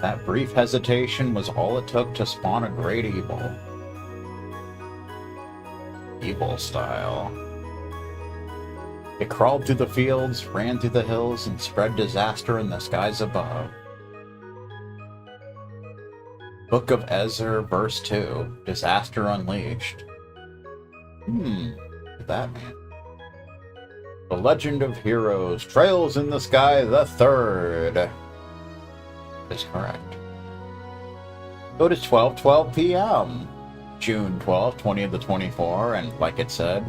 That brief hesitation was all it took to spawn a great evil. Evil style. It crawled through the fields, ran through the hills, and spread disaster in the skies above. Book of Ezra, verse 2, Disaster Unleashed. What that mean? The Legend of Heroes, Trails in the Sky, the Third. Is correct. It is 12:12 p.m. June 12, 2024, and like it said,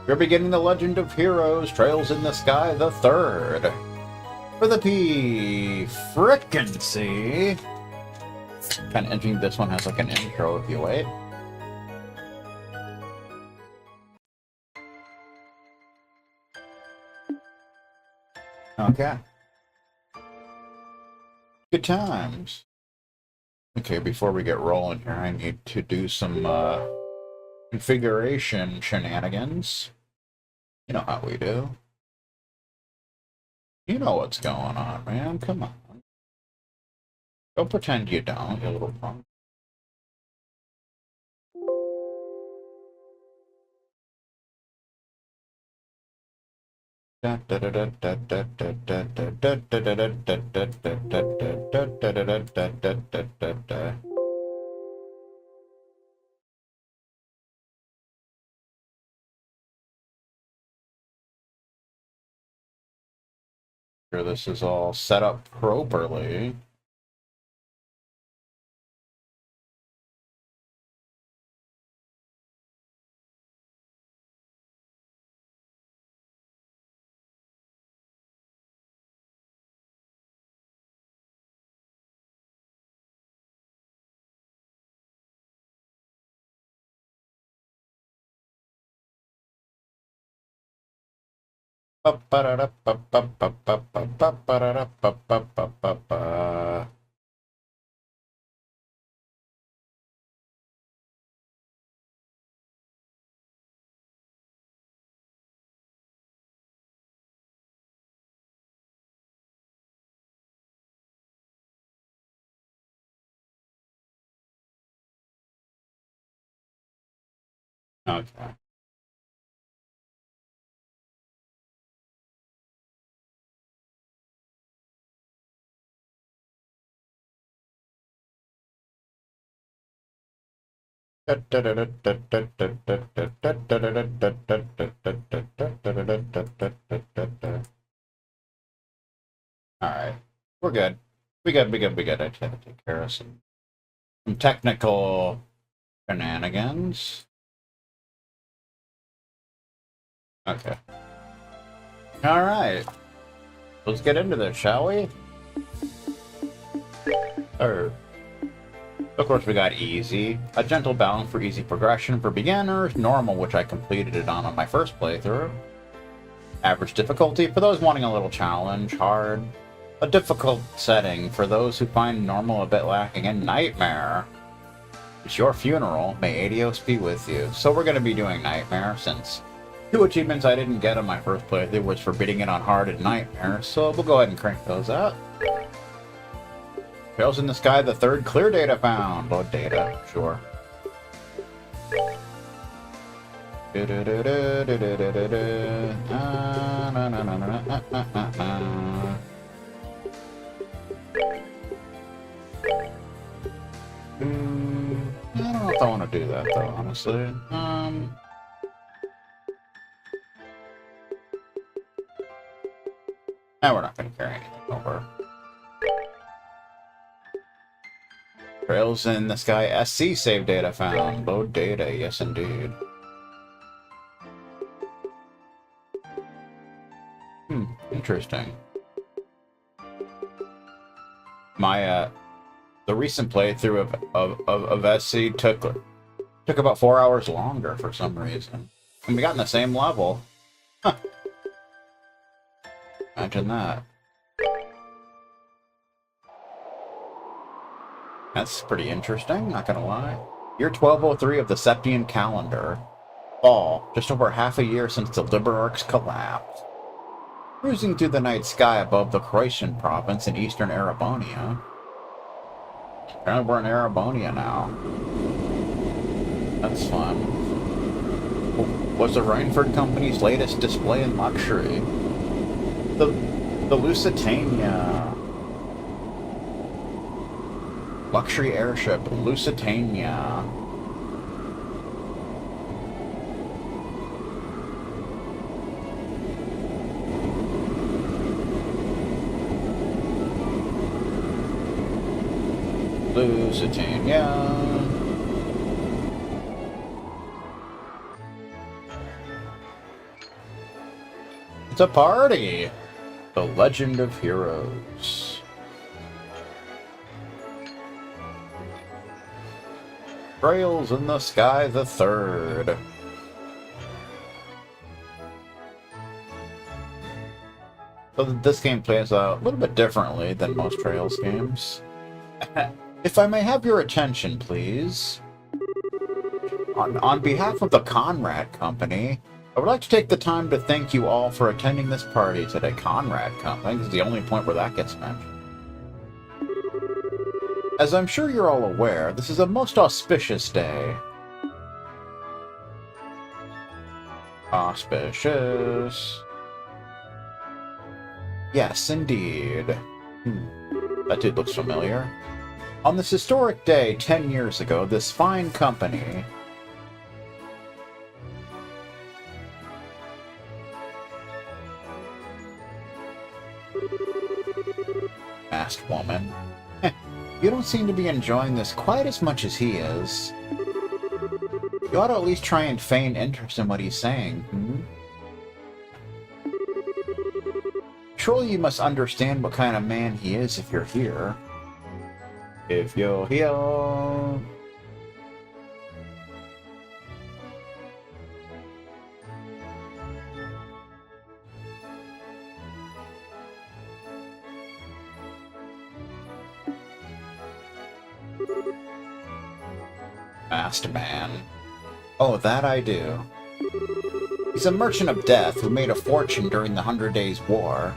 you're beginning the Legend of Heroes, Trails in the Sky, the Third. For the P-Frickin-C. Kind of interesting, this one has like an intro if you wait. Okay. Good times. Okay, before we get rolling here, I need to do some configuration shenanigans. You know how we do. You know what's going on, man. Come on. Don't pretend you don't, you little punk. Sure, this is all set up properly. Alright, okay. Alright, we're good. We good. I had to take care of some technical shenanigans. Okay. Alright. Let's get into this, shall we? Of course, we got easy. A gentle balance for easy progression for beginners. Normal, which I completed it on my first playthrough. Average difficulty for those wanting a little challenge. Hard. A difficult setting for those who find normal a bit lacking. And Nightmare. It's your funeral. May Adios be with you. So we're going to be doing Nightmare, since 2 achievements I didn't get on my first playthrough was for beating it on hard and Nightmare. So we'll go ahead and crank those out. Trails in the Sky, the Third, clear data found. Load data, sure. I don't know if I want to do that though, honestly. No, we're not going to carry anything over. Trails in the Sky SC save data found. Load data, yes indeed. Interesting. My the recent playthrough of Xseed took about 4 hours longer for some reason. And we got in the same level. Huh. Imagine that. That's pretty interesting, not gonna lie. Year 1203 of the Septian calendar. Fall, just over half a year since the Liberarch's collapse. Cruising through the night sky above the Croatian province in eastern Arabonia, Apparently we're in Arabonia now. That's fun. Was the Reinford Company's latest display in luxury? The Lusitania. Luxury airship, Lusitania. Lusitania. It's a party! The Legend of Heroes. Trails in the Sky the Third. So this game plays a little bit differently than most Trails games. If I may have your attention, please. On behalf of the Conrad Company, I would like to take the time to thank you all for attending this party today. Conrad Company, this is the only point where that gets mentioned. As I'm sure you're all aware, this is a most auspicious day. Auspicious. Yes, indeed. That dude looks familiar. On this historic day 10 years ago, this fine company... Masked woman. You don't seem to be enjoying this quite as much as he is. You ought to at least try and feign interest in what he's saying, Surely you must understand what kind of man he is if you're here. If you're here... Masked man. Oh, that I do. He's a merchant of death who made a fortune during the 100 Days' War.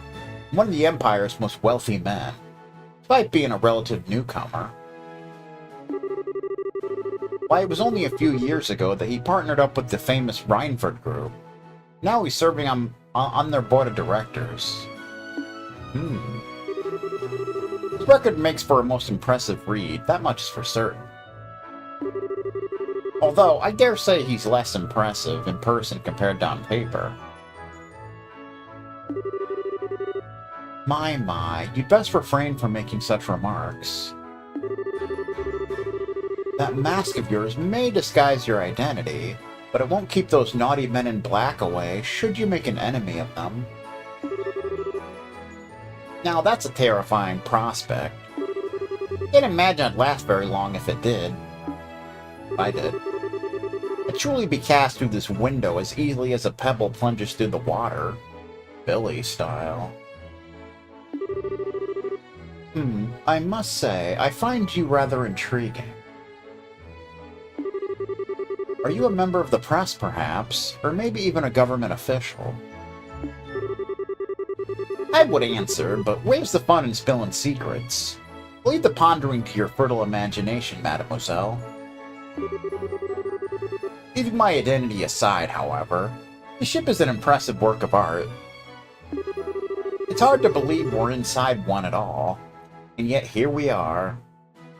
One of the Empire's most wealthy men, despite being a relative newcomer. Why, it was only a few years ago that he partnered up with the famous Reinford Group. Now he's serving on their board of directors. His record makes for a most impressive read, that much is for certain. Although, I dare say he's less impressive in person compared to on paper. My, you'd best refrain from making such remarks. That mask of yours may disguise your identity, but it won't keep those naughty men in black away should you make an enemy of them. Now that's a terrifying prospect. Can't imagine it'd last very long if it did. I did. I'd surely be cast through this window as easily as a pebble plunges through the water. Billy style. I must say, I find you rather intriguing. Are you a member of the press, perhaps? Or maybe even a government official? I would answer, but where's the fun in spilling secrets? Leave the pondering to your fertile imagination, mademoiselle. Leaving my identity aside, however, the ship is an impressive work of art. It's hard to believe we're inside one at all, and yet here we are,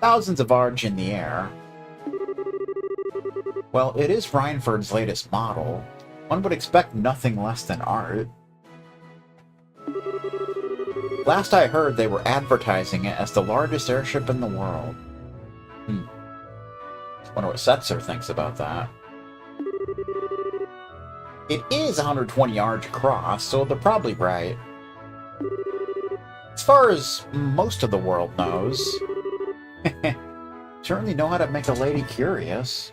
thousands of arch in the air. Well, it is Reinford's latest model. One would expect nothing less than art. Last I heard, they were advertising it as the largest airship in the world. Wonder what Setzer thinks about that. It is 120 yards across, so they're probably right. As far as most of the world knows. Certainly know how to make a lady curious.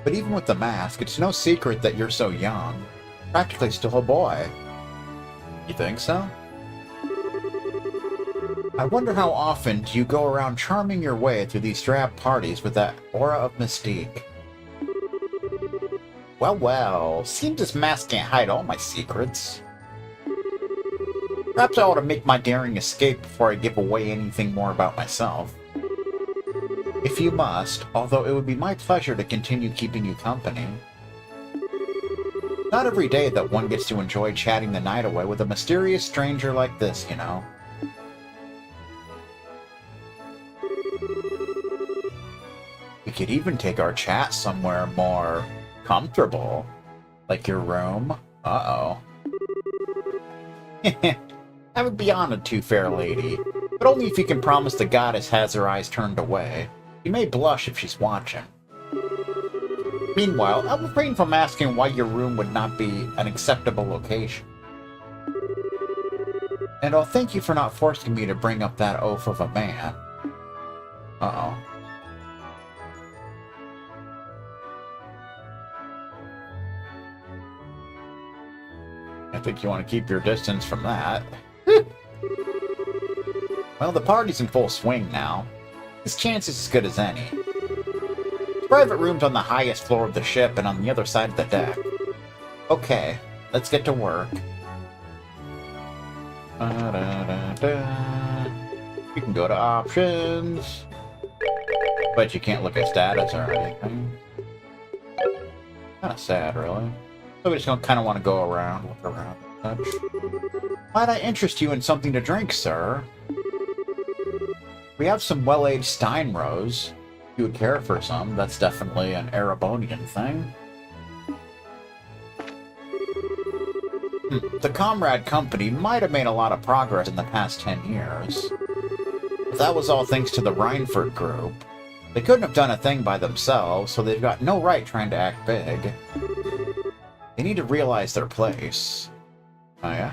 But even with the mask, it's no secret that you're so young. Practically still a boy. You think so? I wonder how often do you go around charming your way through these drab parties with that aura of mystique? Well, well, seems this mask can't hide all my secrets. Perhaps I ought to make my daring escape before I give away anything more about myself. If you must, although it would be my pleasure to continue keeping you company. Not every day that one gets to enjoy chatting the night away with a mysterious stranger like this, you know. We could even take our chat somewhere more comfortable. Like your room. Uh-oh. I would be honored to, fair lady, but only if you can promise the goddess has her eyes turned away. You may blush if she's watching. Meanwhile, I'll refrain from asking why your room would not be an acceptable location. And I'll thank you for not forcing me to bring up that oaf of a man. Uh-oh. I think you want to keep your distance from that. Well, the party's in full swing now. His chance is as good as any. Private room's on the highest floor of the ship and on the other side of the deck. Okay, let's get to work. You can go to options. But you can't look at status or anything. Kinda sad, really. So we just kind of want to go around, look around and such. Might I interest you in something to drink, sir? We have some well-aged Steinrose. If you would care for some, that's definitely an Erebonian thing. The Comrade Company might have made a lot of progress in the past 10 years. But that was all thanks to the Reinford Group. They couldn't have done a thing by themselves, so they've got no right trying to act big. They need to realize their place. Oh, yeah?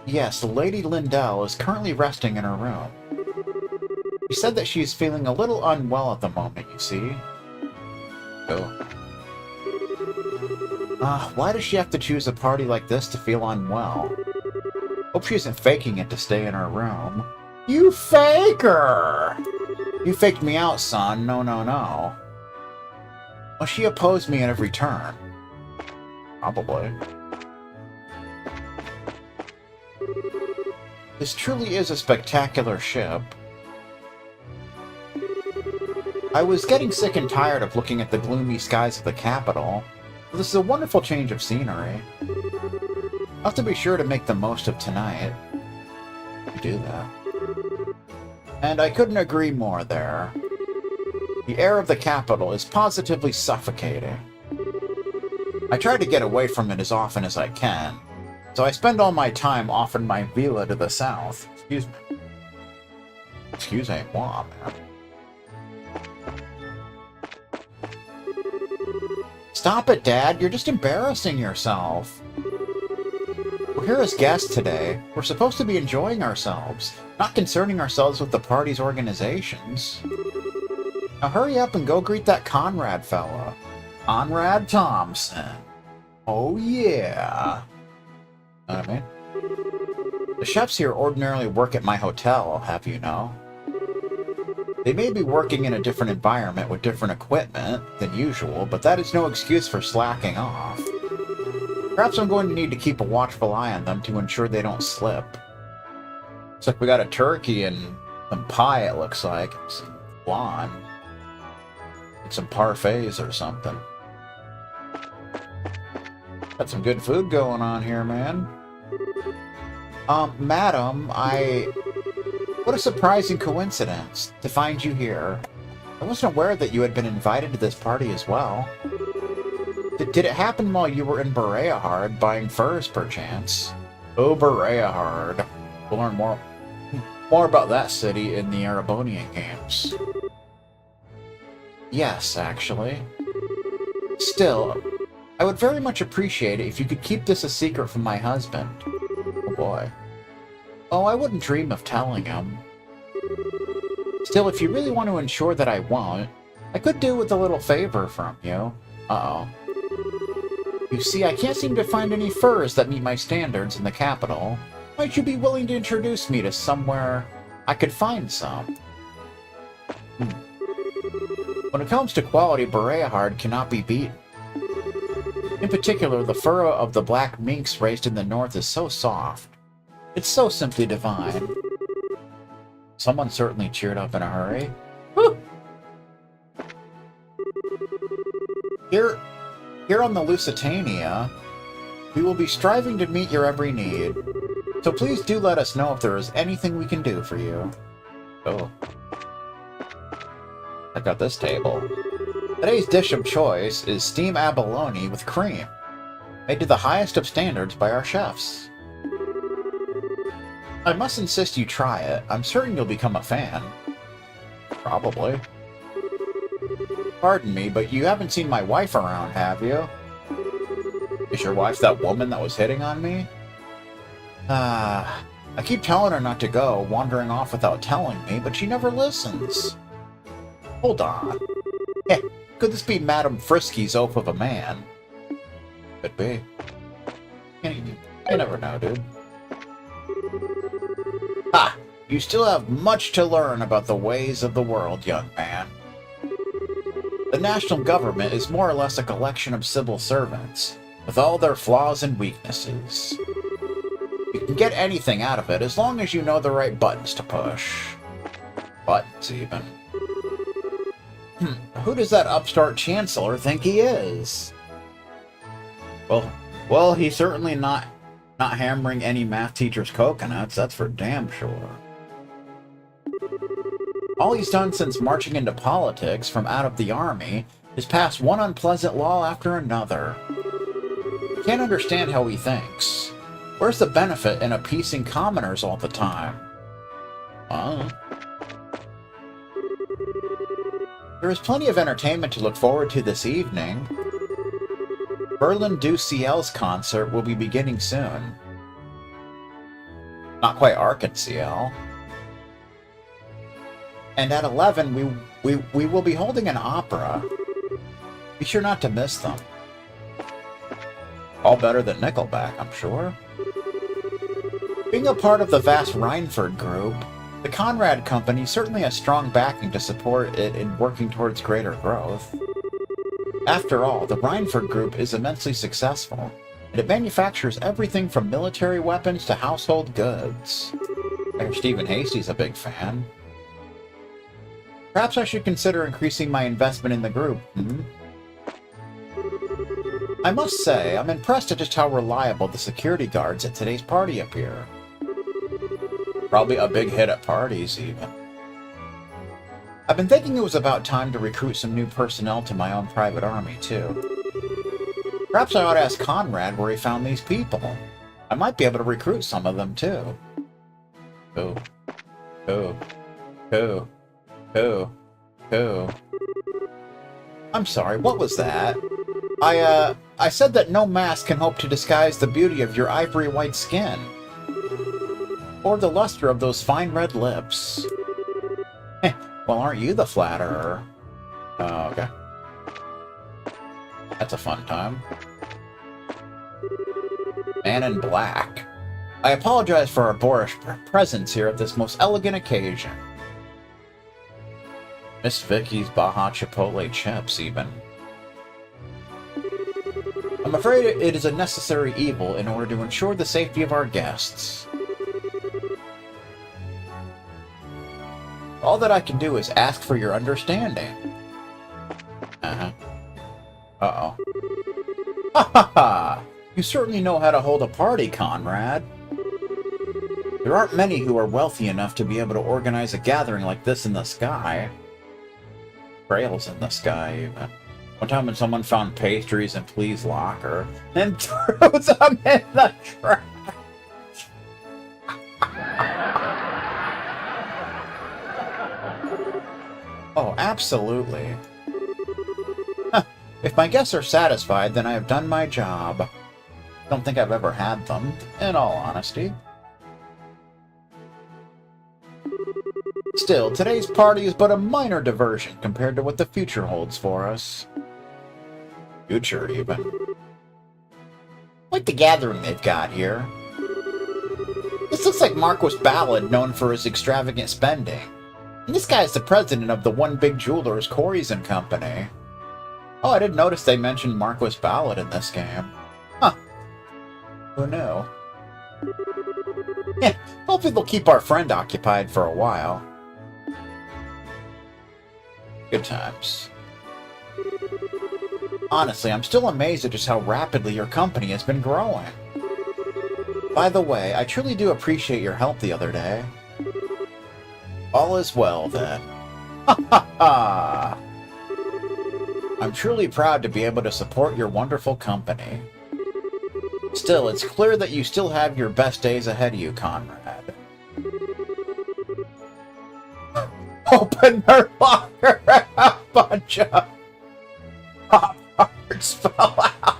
Yes, Lady Lindell is currently resting in her room. She said that she's feeling a little unwell at the moment, you see. Oh. Why does she have to choose a party like this to feel unwell? Hope she isn't faking it to stay in her room. You faker! You faked me out, son. No, no, no. Well, she opposed me at every turn. Probably. This truly is a spectacular ship. I was getting sick and tired of looking at the gloomy skies of the capital. This is a wonderful change of scenery. I'll have to be sure to make the most of tonight. Do that. And I couldn't agree more there. The air of the capital is positively suffocating. I try to get away from it as often as I can, so I spend all my time off in my villa to the south. Excuse me. Excusez-moi, man. Stop it, Dad. You're just embarrassing yourself. We're here as guests today. We're supposed to be enjoying ourselves, not concerning ourselves with the party's organizations. Now hurry up and go greet that Conrad fella. Conrad Thompson. Oh yeah. Know what I mean? The chefs here ordinarily work at my hotel, I'll have you know. They may be working in a different environment with different equipment than usual, but that is no excuse for slacking off. Perhaps I'm going to need to keep a watchful eye on them to ensure they don't slip. Looks like we got a turkey and some pie, it looks like. Some flan. And some parfaits or something. Got some good food going on here, man. Madam, What a surprising coincidence to find you here. I wasn't aware that you had been invited to this party as well. Did it happen while you were in Bereahard buying furs, perchance? Oh, Bereahard. We'll learn more about that city in the Erebonian games. Yes, actually. Still, I would very much appreciate it if you could keep this a secret from my husband. Oh boy. Oh, I wouldn't dream of telling him. Still, if you really want to ensure that I won't, I could do with a little favor from you. Uh-oh. You see, I can't seem to find any furs that meet my standards in the capital. Might you be willing to introduce me to somewhere I could find some? Well, When it comes to quality, Berea cannot be beaten. In particular, the fur of the black minks raised in the north is so soft. It's so simply divine. Someone certainly cheered up in a hurry. Woo! Here on the Lusitania, we will be striving to meet your every need. So please do let us know if there is anything we can do for you. Oh. I got this table. Today's dish of choice is steamed abalone with cream, made to the highest of standards by our chefs. I must insist you try it. I'm certain you'll become a fan. Probably. Pardon me, but you haven't seen my wife around, have you? Is your wife that woman that was hitting on me? I keep telling her not to go, wandering off without telling me, but she never listens. Hold on. Hey, could this be Madame Frisky's oaf of a man? Could be. You never know, dude. Ha! You still have much to learn about the ways of the world, young man. The national government is more or less a collection of civil servants, with all their flaws and weaknesses. You can get anything out of it as long as you know the right buttons to push. Buttons, even. Who does that upstart chancellor think he is? Well, he's certainly not hammering any math teacher's coconuts, that's for damn sure. All he's done since marching into politics from out of the army is pass one unpleasant law after another. Can't understand how he thinks. Where's the benefit in appeasing commoners all the time? There is plenty of entertainment to look forward to this evening. Berlin du Ciel's concert will be beginning soon. Not quite Arc-en-Ciel. And at 11, we will be holding an opera. Be sure not to miss them. All better than Nickelback, I'm sure. Being a part of the vast Rhineford group, the Conrad Company certainly has strong backing to support it in working towards greater growth. After all, the Rhineford group is immensely successful, and it manufactures everything from military weapons to household goods. I hear Stephen Hasty's a big fan. Perhaps I should consider increasing my investment in the group, I must say, I'm impressed at just how reliable the security guards at today's party appear. Probably a big hit at parties, even. I've been thinking it was about time to recruit some new personnel to my own private army, too. Perhaps I ought to ask Conrad where he found these people. I might be able to recruit some of them, too. I'm sorry, what was that? I said that no mask can hope to disguise the beauty of your ivory white skin. Or the luster of those fine red lips. Well, aren't you the flatterer? Oh, okay. That's a fun time. Man in black. I apologize for our boorish presence here at this most elegant occasion. Miss Vicky's Baja Chipotle chips, even. I'm afraid it is a necessary evil in order to ensure the safety of our guests. All that I can do is ask for your understanding. Uh-huh. Uh-oh. Ha ha ha! You certainly know how to hold a party, Conrad. There aren't many who are wealthy enough to be able to organize a gathering like this in the sky. Trails in the sky, even. One time when someone found pastries in Plea's locker and threw them in the trash. Oh, absolutely. Huh. If my guests are satisfied, then I have done my job. Don't think I've ever had them, in all honesty. Still, today's party is but a minor diversion compared to what the future holds for us. Future, even. Like the gathering they've got here. This looks like Marquis Ballad, known for his extravagant spending. And this guy's the president of the One Big Jewelers, Corey's and Company. Oh, I didn't notice they mentioned Marquis Ballad in this game. Huh. Who knew? Yeah, hopefully they'll keep our friend occupied for a while. Good times. Honestly, I'm still amazed at just how rapidly your company has been growing. By the way, I truly do appreciate your help the other day. All is well, then. Ha ha ha! I'm truly proud to be able to support your wonderful company. Still, it's clear that you still have your best days ahead of you, Conrad. Open their locker and a bunch of Pop-Tarts fell out.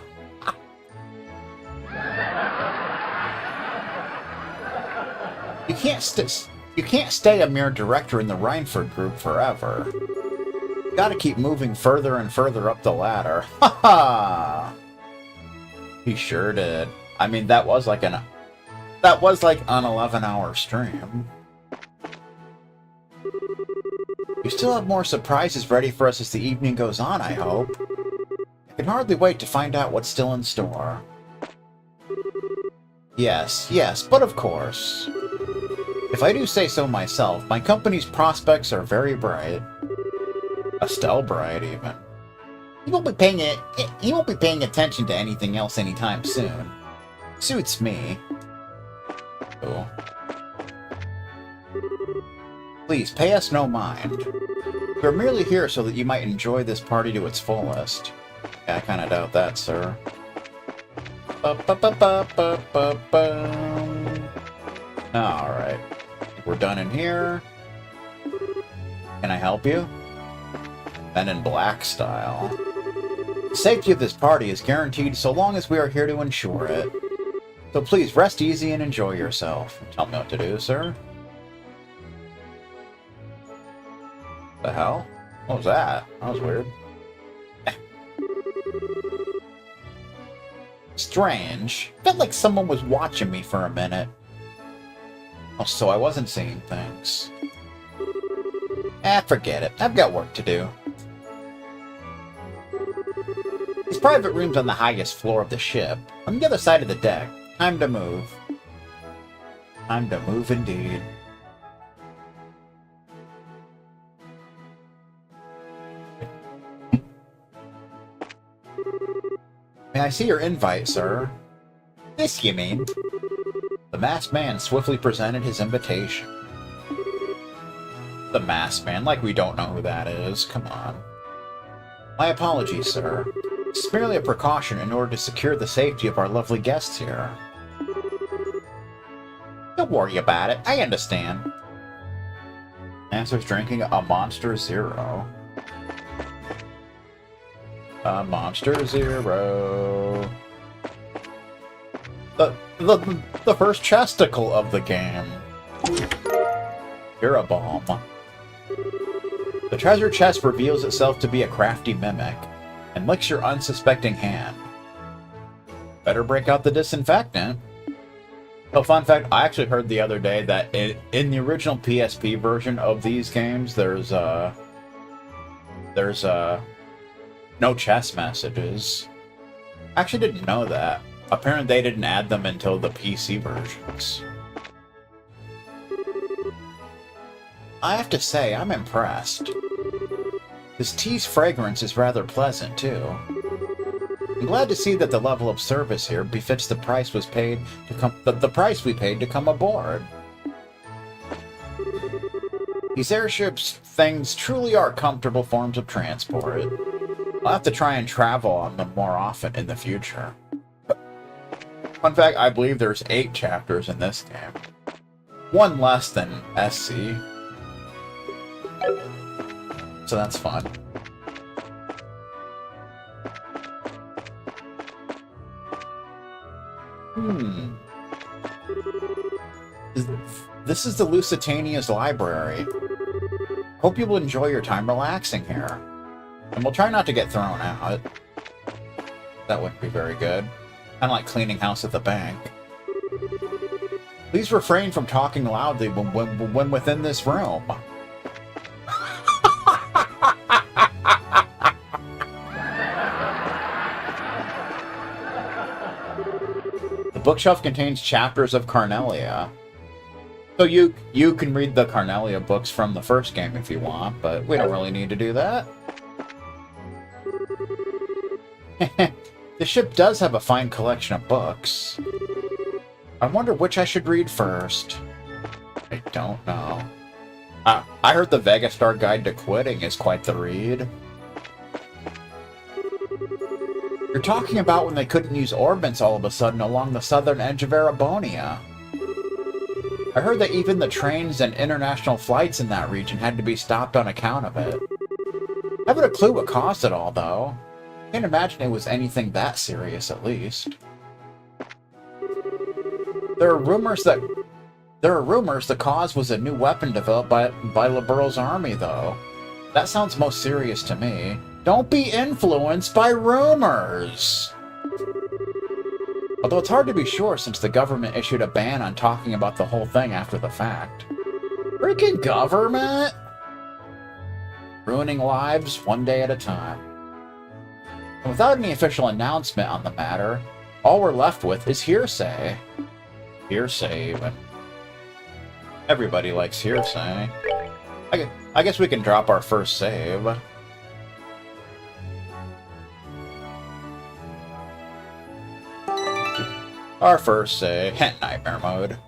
You can't stay a mere director in the Reinford group forever. You gotta keep moving further and further up the ladder. Ha ha! He sure did. I mean, that was like an 11-hour stream. You still have more surprises ready for us as the evening goes on, I hope. I can hardly wait to find out what's still in store. Yes, but of course. If I do say so myself, my company's prospects are very bright. Estelle bright, even. He won't be paying attention to anything else anytime soon. Suits me. Cool. Please, pay us no mind. We're merely here so that you might enjoy this party to its fullest. Yeah, I kinda doubt that, sir. Alright. We're done in here. Can I help you? Men in Black style. The safety of this party is guaranteed so long as we are here to ensure it. So please, rest easy and enjoy yourself. Tell me what to do, sir. The hell? What was that? That was weird. Strange. Felt like someone was watching me for a minute. Oh, so I wasn't seeing things. Forget it. I've got work to do. His private room's on the highest floor of the ship, on the other side of the deck. Time to move. Time to move indeed. May I see your invite, sir? This, you mean? The masked man swiftly presented his invitation. The masked man, like we don't know who that is. Come on. My apologies, sir. It's merely a precaution in order to secure the safety of our lovely guests here. Don't worry about it. I understand. Answer's drinking a Monster Zero. A Monster Zero. The first chesticle of the game. You're a bomb. The treasure chest reveals itself to be a crafty mimic, and licks your unsuspecting hand. Better break out the disinfectant. So, fun fact, I actually heard the other day that in the original PSP version of these games, there's no chest messages. I actually didn't know that. Apparently they didn't add them until the PC versions. I have to say, I'm impressed. This tea's fragrance is rather pleasant, too. I'm glad to see that the level of service here befits the price we paid to come aboard. These airships things truly are comfortable forms of transport. I'll have to try and travel on them more often in the future. Fun fact, I believe there's 8 chapters in this game. One less than SC. So that's fun. This is the Lusitania's library. Hope you will enjoy your time relaxing here. And we'll try not to get thrown out. That wouldn't be very good. Kind of like cleaning house at the bank. Please refrain from talking loudly when within this room. bookshelf contains chapters of Carnelia. So you can read the Carnelia books from the first game if you want, but we don't really need to do that. The ship does have a fine collection of books. I wonder which I should read first. I don't know. I heard the Vegastar Guide to Quitting is quite the read. You're talking about when they couldn't use orbits all of a sudden along the southern edge of Erebonia. I heard that even the trains and international flights in that region had to be stopped on account of it. I haven't a clue what caused it all, though. Can't imagine it was anything that serious, at least. There are rumors the cause was a new weapon developed by Liberal's army, though. That sounds most serious to me. Don't be influenced by rumors! Although it's hard to be sure since the government issued a ban on talking about the whole thing after the fact. Freaking government! Ruining lives one day at a time. And without any official announcement on the matter, all we're left with is hearsay. Hearsay, even. Everybody likes hearsay. I guess we can drop our first save. Our first save. Nightmare mode.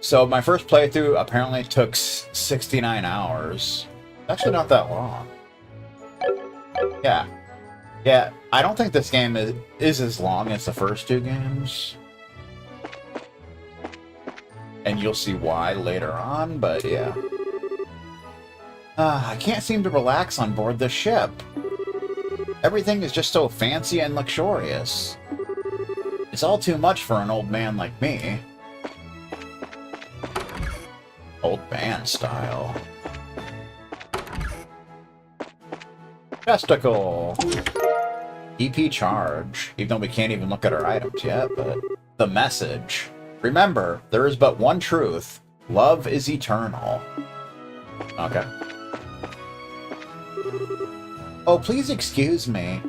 So my first playthrough apparently took 69 hours. Actually not that long. Yeah, I don't think this game is as long as the first two games. And you'll see why later on, but yeah. I can't seem to relax on board this ship. Everything is just so fancy and luxurious. It's all too much for an old man like me. Old man style. Testicle! EP charge. Even though we can't even look at our items yet, but... The message. Remember, there is but one truth. Love is eternal. Okay. Oh, please excuse me.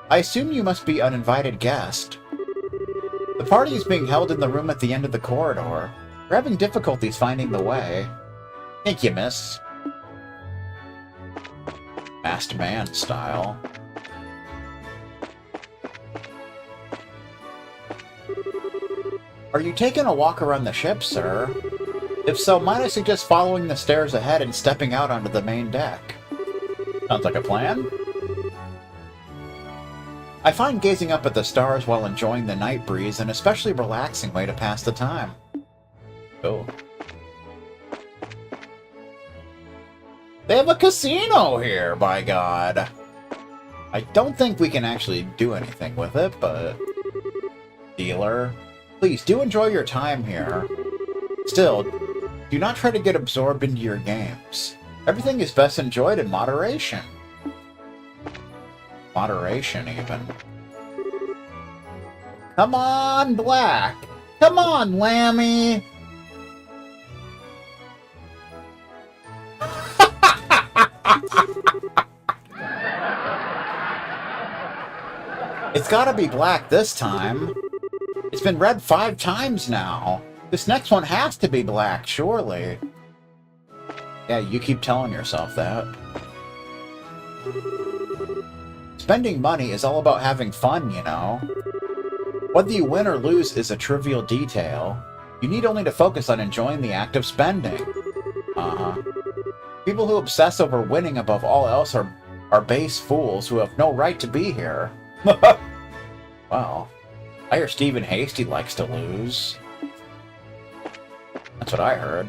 I assume you must be an invited guest. The party is being held in the room at the end of the corridor. We're having difficulties finding the way. Thank you, miss. Masked man style. Are you taking a walk around the ship, sir? If so, might I suggest following the stairs ahead and stepping out onto the main deck? Sounds like a plan. I find gazing up at the stars while enjoying the night breeze an especially relaxing way to pass the time. Oh. They have a casino here, by God! I don't think we can actually do anything with it, but... Dealer, please do enjoy your time here. Still, do not try to get absorbed into your games. Everything is best enjoyed in moderation. Moderation, even. Come on, Black! Come on, Lammy! It's gotta be Black this time. It's been read 5 times now. This next one has to be Black, surely. Yeah, you keep telling yourself that. Spending money is all about having fun, you know. Whether you win or lose is a trivial detail. You need only to focus on enjoying the act of spending. People who obsess over winning above all else are base fools who have no right to be here. Well, I hear Stephen Hasty likes to lose. That's what I heard.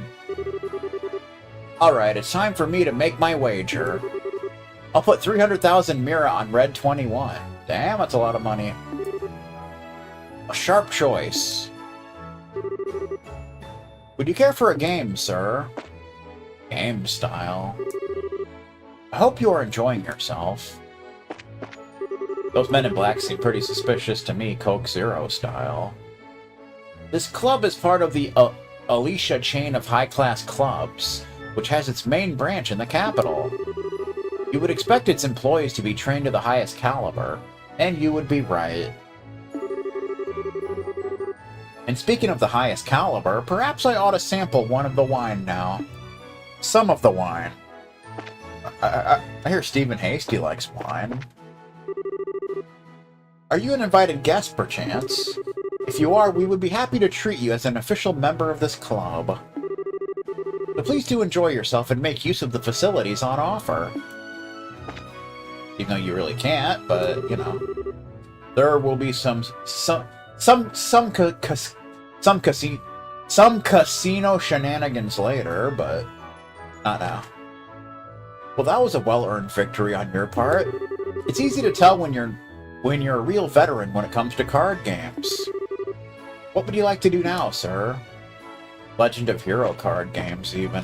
Alright, it's time for me to make my wager. I'll put 300,000 Mira on Red 21. Damn, that's a lot of money. A sharp choice. Would you care for a game, sir? Game style. I hope you are enjoying yourself. Those men in black seem pretty suspicious to me, Coke Zero style. This club is part of the Alicia chain of high-class clubs, which has its main branch in the capital. You would expect its employees to be trained to the highest caliber, and you would be right. And speaking of the highest caliber, perhaps I ought to sample one of the wine now. Some of the wine. I hear Stephen Hasty likes wine. Are you an invited guest, perchance? If you are, we would be happy to treat you as an official member of this club. But please do enjoy yourself and make use of the facilities on offer. Even though you really can't, but, you know. There will be some casino shenanigans later, but not now. Well, that was a well-earned victory on your part. It's easy to tell when you're a real veteran when it comes to card games. What would you like to do now, sir? Legend of Hero card games, even.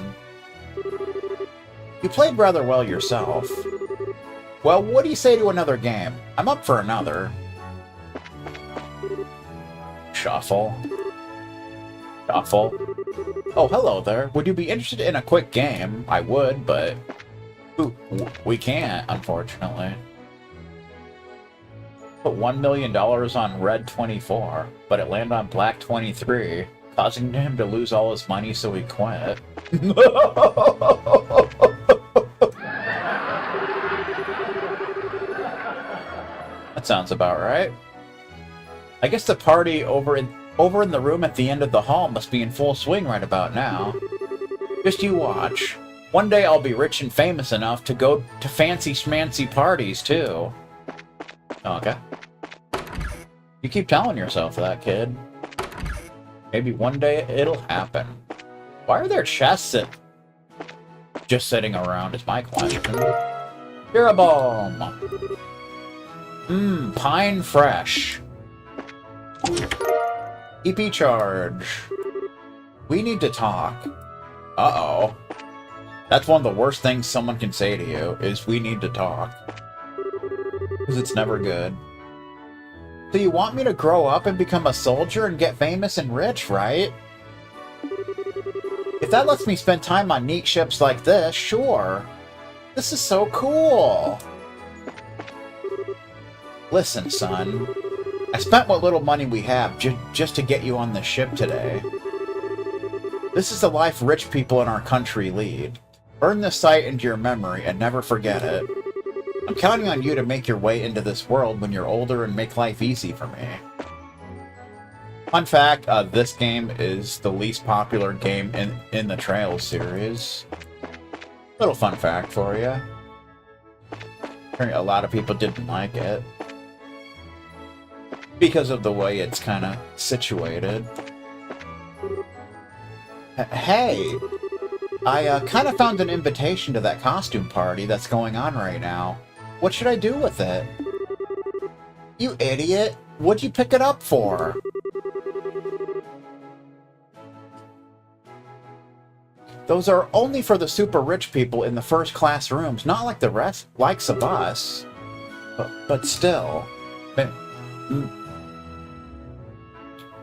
You played rather well yourself. Well, what do you say to another game? I'm up for another. Shuffle. Shuffle. Oh, hello there. Would you be interested in a quick game? I would, but... we can't, unfortunately. Put $1 million on red 24, but it landed on black 23, causing him to lose all his money, so he quit. That sounds about right. I guess the party over in the room at the end of the hall must be in full swing right about now. Just you watch. One day I'll be rich and famous enough to go to fancy schmancy parties, too. Okay. You keep telling yourself that, kid. Maybe one day it'll happen. Why are there chests just sitting around is my question. Jeroboam! Pine fresh. EP charge. We need to talk. Uh-oh. That's one of the worst things someone can say to you, is we need to talk. Because it's never good. So you want me to grow up and become a soldier and get famous and rich, right? If that lets me spend time on neat ships like this, sure. This is so cool. Listen, son. I spent what little money we have just to get you on this ship today. This is the life rich people in our country lead. Burn this sight into your memory and never forget it. I'm counting on you to make your way into this world when you're older and make life easy for me. Fun fact, this game is the least popular game in the Trails series. Little fun fact for you. A lot of people didn't like it. Because of the way it's kind of situated. Hey! I kind of found an invitation to that costume party that's going on right now. What should I do with it? You idiot! What'd you pick it up for? Those are only for the super rich people in the first class rooms, not like the rest, likes of us. But still.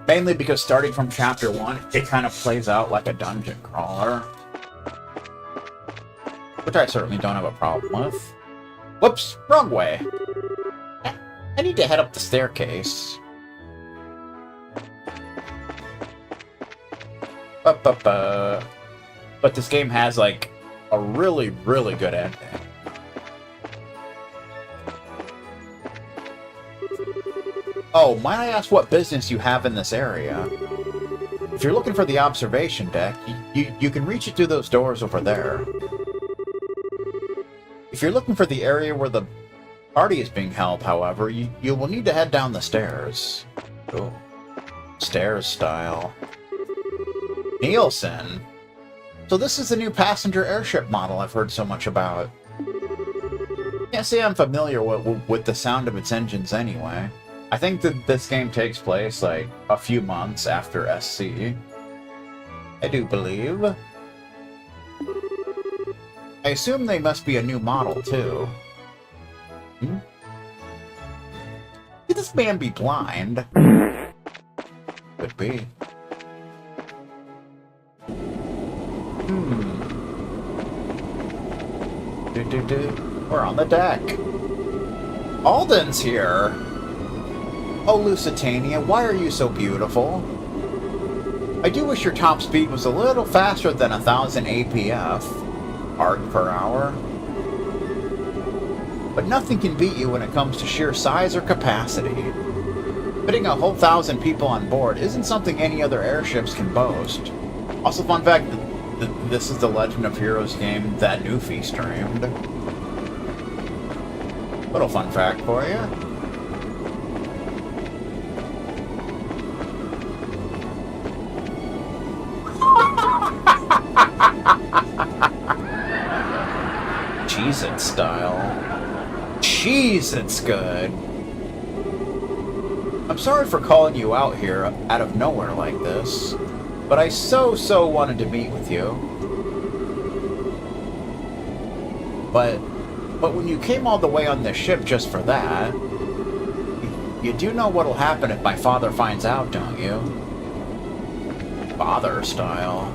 Mainly because starting from chapter 1, it kind of plays out like a dungeon crawler. Which I certainly don't have a problem with. Whoops, wrong way. I need to head up the staircase. But this game has, like, a really, really good ending. Oh, might I ask what business you have in this area? If you're looking for the observation deck, you can reach it through those doors over there. If you're looking for the area where the party is being held, however, you will need to head down the stairs. Oh, stairs style. Nielsen. So this is the new passenger airship model I've heard so much about. Can't say I'm familiar with the sound of its engines anyway. I think that this game takes place, like, a few months after SC. I do believe. I assume they must be a new model, too. Could this man be blind? Could be. We're on the deck. Alden's here! Oh, Lusitania, why are you so beautiful? I do wish your top speed was a little faster than 1000 APF, arc per hour. But nothing can beat you when it comes to sheer size or capacity. Fitting a whole 1,000 people on board isn't something any other airships can boast. Also, fun fact, this is the Legend of Heroes game that Newfie streamed. Little fun fact for you. Cheez-It style. Jeez, it's good. I'm sorry for calling you out here out of nowhere like this, but I so wanted to meet with you. But when you came all the way on this ship just for that, you do know what'll happen if my father finds out, don't you? Father style.